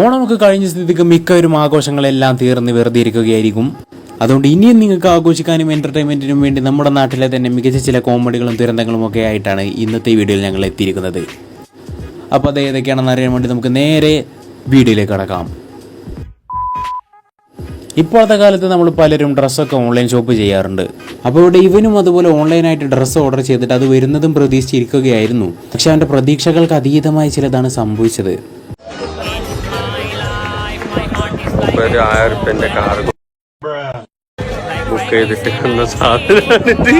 ഓണമൊക്കെ കഴിഞ്ഞ സ്ഥിതിക്ക് മിക്കവരും ആഘോഷങ്ങളെല്ലാം തീർന്ന് വെറുതെ ഇരിക്കുകയായിരിക്കും. അതുകൊണ്ട് ഇനിയും നിങ്ങൾക്ക് ആഘോഷിക്കാനും എൻ്റർടൈൻമെൻറ്റിനും വേണ്ടി നമ്മുടെ നാട്ടിലെ തന്നെ മികച്ച ചില കോമഡികളും ദുരന്തങ്ങളും ഒക്കെ ആയിട്ടാണ് ഇന്നത്തെ വീഡിയോയിൽ ഞങ്ങൾ എത്തിയിരിക്കുന്നത്. അപ്പോൾ അത് ഏതൊക്കെയാണെന്ന് അറിയാൻ വേണ്ടി നമുക്ക് നേരെ വീഡിയോയിലേക്ക് കടക്കാം. ഇപ്പോഴത്തെ കാലത്ത് നമ്മൾ പലരും ഡ്രസ്സൊക്കെ ഓൺലൈൻ ഷോപ്പ് ചെയ്യാറുണ്ട്. അപ്പോൾ ഇവിടെ ഇവനും അതുപോലെ ഓൺലൈനായിട്ട് ഡ്രസ്സ് ഓർഡർ ചെയ്തിട്ട് അത് വരുന്നതും പ്രതീക്ഷിച്ചിരിക്കുകയായിരുന്നു. പക്ഷെ അവൻ്റെ പ്രതീക്ഷകൾക്ക് അതീതമായ ചിലതാണ് സംഭവിച്ചത്. ബുക്ക് ചെയ്തിട്ട് വന്ന സാധനമാണിത്.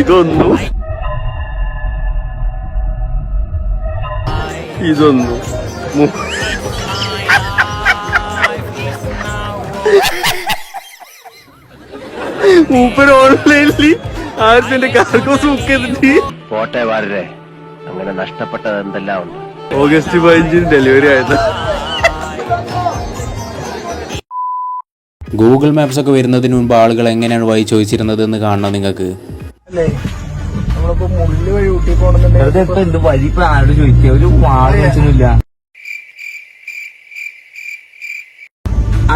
ഇതൊന്നും മൂപ്പര് ഓൺലൈനിൽ 1000 കാർഗോസ് ബുക്ക് ചെയ്തിട്ട് പോട്ടെ വാരരെ, അങ്ങനെ നഷ്ടപ്പെട്ടത് എന്തെല്ലാം ഉണ്ട്. ഓഗസ്റ്റ് 15 ഡെലിവറി ആയത്. ഗൂഗിൾ മാപ്സ് ഒക്കെ വരുന്നതിന് മുമ്പ് ആളുകൾ എങ്ങനെയാണ് വഴി ചോദിച്ചിരുന്നത് എന്ന് കാണണം നിങ്ങൾക്ക്.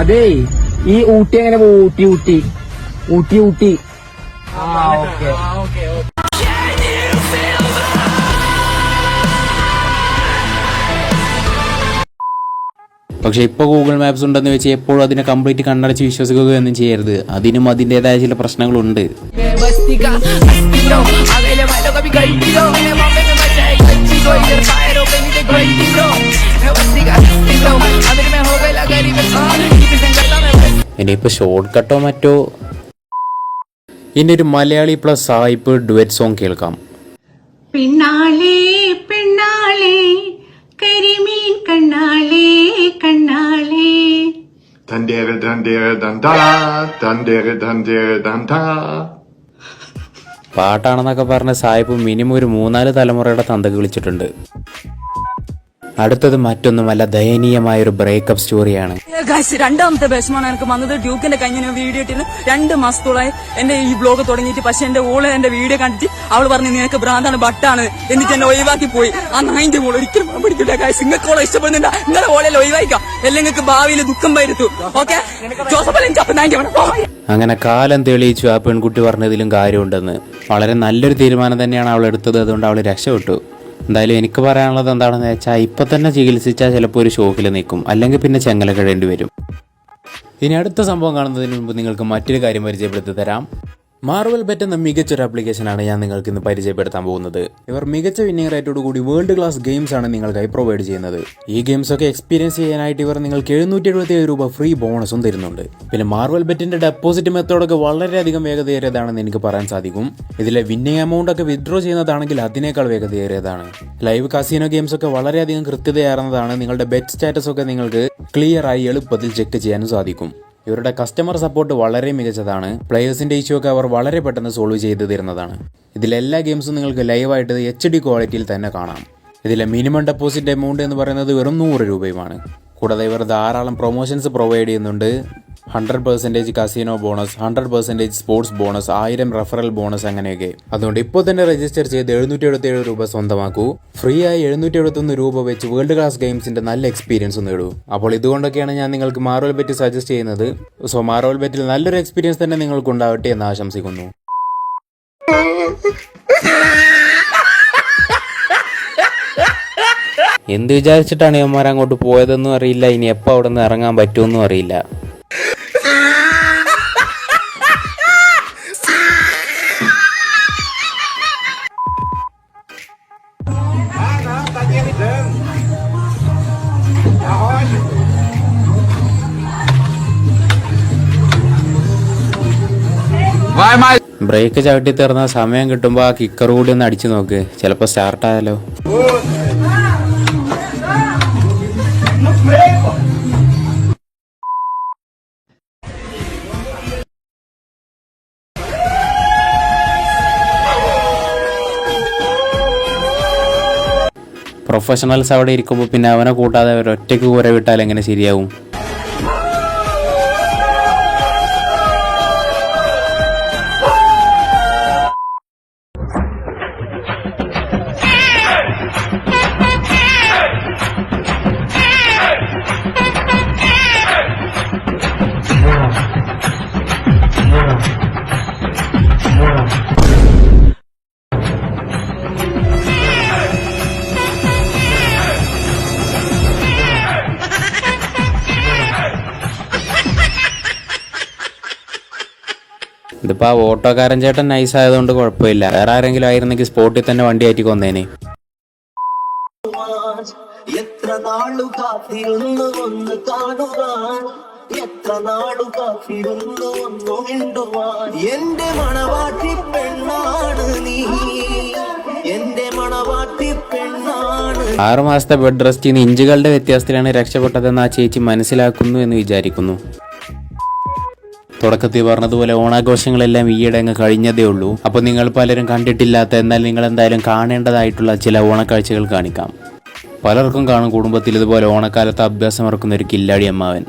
അതെ, ഈ ഊട്ടി എങ്ങനെ പോകും? ഊട്ടി പക്ഷെ ഇപ്പോൾ ഗൂഗിൾ മാപ്സ് ഉണ്ടെന്ന് വെച്ച് എപ്പോഴും അതിനെ കംപ്ലീറ്റ് കണ്ണടച്ച് വിശ്വസിക്കുകയൊന്നും ചെയ്യരുത്. അതിനും അതിൻ്റെതായ ചില പ്രശ്നങ്ങളുണ്ട്. ഇനിയിപ്പോൾ ഷോർട്ട് കട്ടോ മറ്റോ. ഇനി ഒരു മലയാളി പ്ലസ് സായിപ്പ് ഡുവറ്റ് സോങ് കേൾക്കാം. പെണ്ണാളേ പെണ്ണാളേ കരിമീൻ കണ്ണാളേ കണ്ണാളേ തണ്ടേറെ തണ്ടേറെ തണ്ടാ തണ്ടേറെ തണ്ടേറെ തണ്ടാ. പാട്ടാണെന്നൊക്കെ പറഞ്ഞ സായിപ്പ് മിനിമം ഒരു 3-4 തലമുറയുടെ തന്തക്ക് വിളിച്ചിട്ടുണ്ട്. അടുത്തത് മറ്റൊന്നുമല്ല, ദയനീയമായൊരു ബ്രേക്കപ്പ് സ്റ്റോറിയാണ്. രണ്ടാമത്തെ ബെസ്മാണ് എനിക്ക് വന്നത്. ഡ്യൂക്കിന്റെ കഴിഞ്ഞ വീഡിയോ ഇട്ടിരുന്നു. 2 മാസത്തോളായി എന്റെ ഈ ബ്ലോഗ് തുടങ്ങിയിട്ട്. പക്ഷെ എന്റെ ഓള് എന്റെ വീഡിയോ കണ്ടിട്ട് അവൾ പറഞ്ഞു നിനക്ക് ഭ്രാന്താണ്, ബട്ടാണ്, എന്നിട്ട് എന്നെ ഒഴിവാക്കി പോയി. ആ 9ന്റെ ഓൾ ഒരിക്കലും പിടിക്കില്ല. കാശ് നിങ്ങൾക്ക് ഓളെ ഇഷ്ടപ്പെടുന്നുണ്ട്, നിങ്ങളെ ഓളെല്ലാം ഒഴിവാക്കാം, എല്ലാം നിങ്ങൾക്ക് ഭാവിയിൽ ദുഃഖം വരുത്തു. ഓക്കെ, അങ്ങനെ കാലം തെളിയിച്ചു ആ പെൺകുട്ടി പറഞ്ഞതിലും കാര്യമുണ്ടെന്ന്. വളരെ നല്ലൊരു തീരുമാനം തന്നെയാണ് അവൾ എടുത്തത്. അതുകൊണ്ട് അവൾ രക്ഷപ്പെട്ടു. എന്തായാലും എനിക്ക് പറയാനുള്ളത് എന്താണെന്ന് വെച്ചാൽ, ഇപ്പം തന്നെ ചികിത്സിച്ചാൽ ചിലപ്പോൾ ഒരു ഷോക്കിൽ നിൽക്കും, അല്ലെങ്കിൽ പിന്നെ ചെങ്ങല കഴിയേണ്ടി വരും. ഇനി അടുത്ത സംഭവം കാണുന്നതിന് മുമ്പ് നിങ്ങൾക്ക് മറ്റൊരു കാര്യം പരിചയപ്പെടുത്തി തരാം. മാർവൽ ബെറ്റ് എന്ന മികച്ചൊരു ആപ്ലിക്കേഷനാണ് ഞാൻ നിങ്ങൾക്ക് ഇന്ന് പരിചയപ്പെടുത്താൻ പോകുന്നത്. ഇവർ മികച്ച വിന്നിംഗ് റേറ്റോട് കൂടി വേൾഡ് ക്ലാസ് ഗെയിംസ് ആണ് നിങ്ങൾക്കായി പ്രൊവൈഡ് ചെയ്യുന്നത്. ഈ ഗെയിംസ് ഒക്കെ എക്സ്പീരിയൻസ് ചെയ്യാനായിട്ട് ഇവർ നിങ്ങൾക്ക് 777 രൂപ ഫ്രീ ബോണസും തരുന്നുണ്ട്. പിന്നെ മാർവൽ ബെറ്റിന്റെ ഡെപ്പോസിറ്റ് മെത്തേഡൊക്കെ വളരെയധികം വേഗതയേറിയതാണെന്ന് എനിക്ക് പറയാൻ സാധിക്കും. ഇതിലെ വിന്നിംഗ് എമൗണ്ട് ഒക്കെ വിത്ഡ്രോ ചെയ്യുന്നതാണെങ്കിൽ അതിനേക്കാൾ വേഗതയേറിയതാണ്. ലൈവ് കാസിനോ ഗെയിംസ് ഒക്കെ വളരെയധികം കൃത്യതയാർന്നതാണ്. നിങ്ങളുടെ ബെറ്റ് സ്റ്റാറ്റസ് ഒക്കെ നിങ്ങൾക്ക് ക്ലിയർ ആയി എളുപ്പത്തിൽ ചെക്ക് ചെയ്യാനും സാധിക്കും. ഇവരുടെ കസ്റ്റമർ സപ്പോർട്ട് വളരെ മികച്ചതാണ്. പ്ലേയേഴ്സിന്റെ ഇഷ്യൂ ഒക്കെ അവർ വളരെ പെട്ടെന്ന് സോൾവ് ചെയ്ത് തരുന്നതാണ്. ഇതിലെല്ലാ ഗെയിംസും നിങ്ങൾക്ക് ലൈവായിട്ട് HD ക്വാളിറ്റിയിൽ തന്നെ കാണാം. ഇതിലെ മിനിമം ഡെപ്പോസിറ്റ് എമൗണ്ട് എന്ന് പറയുന്നത് വെറും 100 രൂപയുമാണ്. കൂടാതെ ഇവർ ധാരാളം പ്രൊമോഷൻസ് പ്രൊവൈഡ് ചെയ്യുന്നുണ്ട്. 100% casino bonus, 100% sports bonus, 1000 referral bonus, അങ്ങനെയൊക്കെ. അതുകൊണ്ട് ഇപ്പോൾ തന്നെ രജിസ്റ്റർ ചെയ്ത് 777 രൂപ സ്വന്തമാക്കൂ. ഫ്രീ ആയി 771 രൂപ വെച്ച് വേൾഡ് ക്ലാസ് ഗെയിംസിന്റെ നല്ല എക്സ്പീരിയൻസ് നേടൂ. അപ്പോൾ ഇതുകൊണ്ടൊക്കെയാണ് ഞാൻ നിങ്ങൾക്ക് മാർവൽ ബെറ്റ് സജസ്റ്റ് ചെയ്യുന്നത്. സോ മാർവൽ ബെറ്റിൽ നല്ലൊരു എക്സ്പീരിയൻസ് തന്നെ നിങ്ങൾക്ക് ഉണ്ടാവട്ടെ എന്ന് ആശംസിക്കുന്നു. എന്ത് വിചാരിച്ചിട്ടാണ് ഇവന്മാർ അങ്ങോട്ട് പോയതെന്നും അറിയില്ല, ഇനി എപ്പോൾ അവിടെ നിന്ന് ഇറങ്ങാൻ പറ്റുമെന്നും അറിയില്ല. ബ്രേക്ക് ചവിട്ടി തീർന്ന സമയം കിട്ടുമ്പോൾ ആ കിക്കർ കൂടി ഒന്ന് അടിച്ചു നോക്ക്, ചിലപ്പോൾ സ്റ്റാർട്ടായാലോ. പ്രൊഫഷണൽസ് അവിടെ ഇരിക്കുമ്പോൾ പിന്നെ അവനെ കൂട്ടാതെ അവരൊറ്റയ്ക്ക് കൂര വിട്ടാൽ എങ്ങനെ ശരിയാവും? ഇതിപ്പോൾ ആ ഓട്ടോക്കാരൻ ചേട്ടൻ നൈസ് ആയതുകൊണ്ട് കുഴപ്പമില്ല. വേറെ ആരെങ്കിലും ആയിരുന്നെങ്കിൽ സ്പോട്ടിൽ തന്നെ വണ്ടി ആറ്റി കൊന്നേനെ. എത്ര നാളു കാത്തിരുന്നു ഒന്ന് കാണുവാൻ, എത്ര നാളു കാത്തിരുന്നു ഒന്നു മിണ്ടുവാൻ. എന്റെ മണവാട്ടി പെണ്ണാണ് നീ, എന്റെ മണവാട്ടി പെണ്ണാണ്. 6 മാസത്തെ ബെഡ് റെസ്റ്റിൽ നിന്ന് ഇഞ്ചുകളുടെ വ്യത്യാസത്തിലാണ് രക്ഷപ്പെട്ടതെന്ന് ആ ചേച്ചി മനസ്സിലാക്കുന്നു എന്ന് വിചാരിക്കുന്നു. തുടക്കത്തിൽ പറഞ്ഞതുപോലെ ഓണാഘോഷങ്ങളെല്ലാം ഈയിടെ അങ്ങ് കഴിഞ്ഞതേ ഉള്ളൂ. അപ്പോൾ നിങ്ങൾ പലരും കണ്ടിട്ടില്ലാത്ത എന്നാൽ നിങ്ങൾ എന്തായാലും കാണേണ്ടതായിട്ടുള്ള ചില ഓണക്കാഴ്ചകൾ കാണിക്കാം. പലർക്കും കാണും കുടുംബത്തിൽ ഇതുപോലെ ഓണക്കാലത്ത് അഭ്യാസം ഇറക്കുന്ന ഒരു കില്ലാടി അമ്മാവൻ.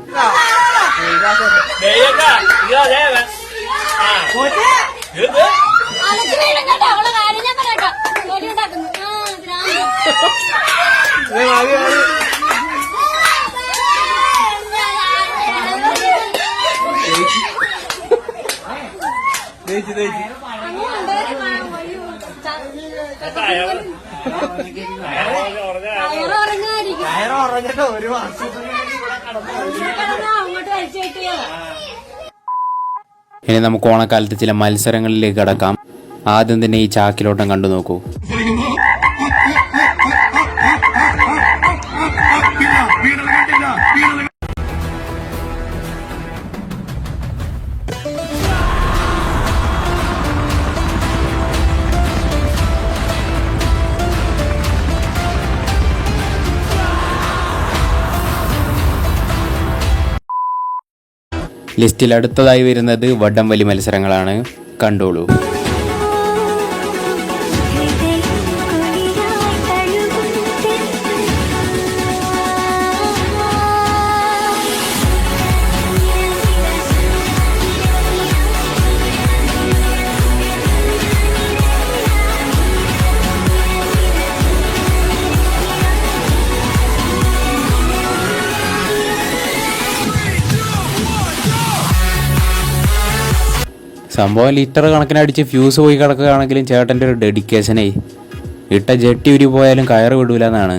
ഇനി നമുക്ക് ഓണക്കാലത്ത് ചില മത്സരങ്ങളിലേക്ക് കടക്കാം. ആദ്യം തന്നെ ഈ ചാക്കിലോട്ടം കണ്ടു നോക്കൂ. ലിസ്റ്റിൽ അടുത്തതായി വരുന്നത് വടംവലി മത്സരങ്ങളാണ്. കണ്ടോളൂ. സംഭവം ലിറ്റർ കണക്കിനടിച്ച് ഫ്യൂസ് പോയി കിടക്കുകയാണെങ്കിലും ചേട്ടൻ്റെ ഒരു ഡെഡിക്കേഷനേ, ഇട്ട ജെട്ടി ഉരി പോയാലും കയറ് വിടൂല എന്നാണ്.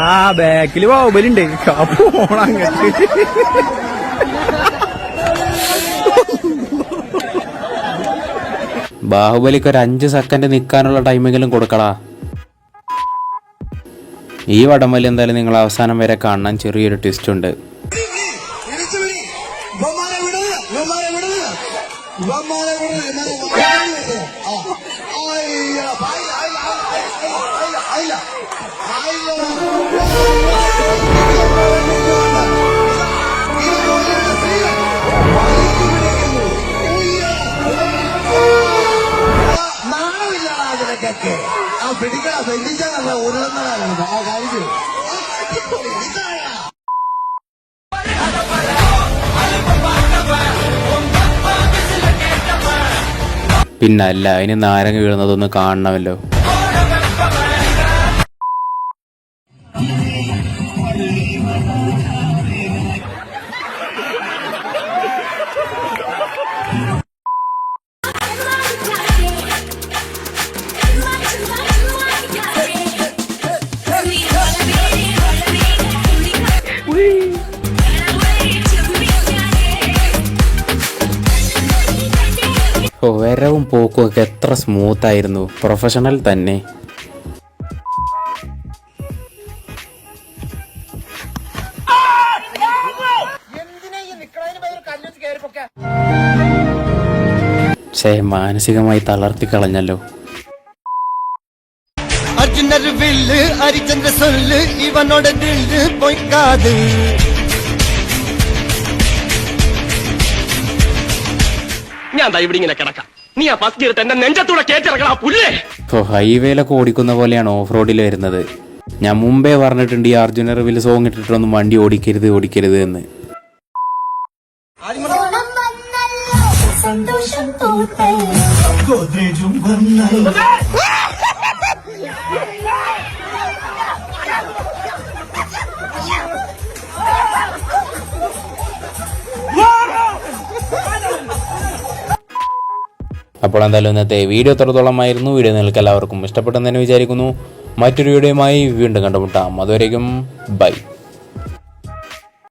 ആ ബാക്കില് ബാഹുബലിണ്ട്. ബാഹുബലിക്ക് ഒരു 5 സെക്കൻഡ് നിൽക്കാനുള്ള ടൈമെങ്കിലും കൊടുക്കടാ. ഈ വടംവലി എന്തായാലും നിങ്ങൾ അവസാനം വരെ കാണാൻ ചെറിയൊരു ട്വിസ്റ്റ് ഉണ്ട്. പിന്നല്ല, അതിന് നാരങ്ങ വീഴുന്നതൊന്ന് കാണണമല്ലോ. വരവും പോക്കും ഒക്കെ എത്ര സ്മൂത്തായിരുന്നു. പ്രൊഫഷണൽ തന്നെ. മാനസികമായി തളർത്തി കളഞ്ഞല്ലോ. അർജുനർ വില്ല് ഹരിചന്ദ്ര സൊല്ല് ഇവനോട് ദില്ല് പൊയ്ക്കാതെ. ഞാൻ ഇവിടെ ഇങ്ങനെ കിടക്കാം. നീ ആ ഫസ്റ്റ് ഗിയർ എന്റെ നെഞ്ചത്തൂടെ കേറ്റിറങ്ങാ പുല്ലേ. ഹൈവേയിലൊക്കെ ഓടിക്കുന്ന പോലെയാണ് ഓഫ് റോഡിൽ വരുന്നത്. ഞാൻ മുമ്പേ പറഞ്ഞിട്ടുണ്ട് ഈ അർജുനർ വില്ല് സോങ് ഇട്ടിട്ടൊന്നും വണ്ടി ഓടിക്കരുത് എന്ന്. സന്തോഷം പൂത്തല്ലോ അപ്പോൾ എന്തായാലും ഇന്നത്തെ വീഡിയോ എത്രത്തോളമായിരുന്നു. വീഡിയോ നിങ്ങൾക്ക് എല്ലാവർക്കും ഇഷ്ടപ്പെട്ടെന്ന് തന്നെ വിചാരിക്കുന്നു. മറ്റൊരു വീഡിയോയുമായി വീണ്ടും കണ്ടുമുട്ടാം. അതുവരേക്കും ബൈ.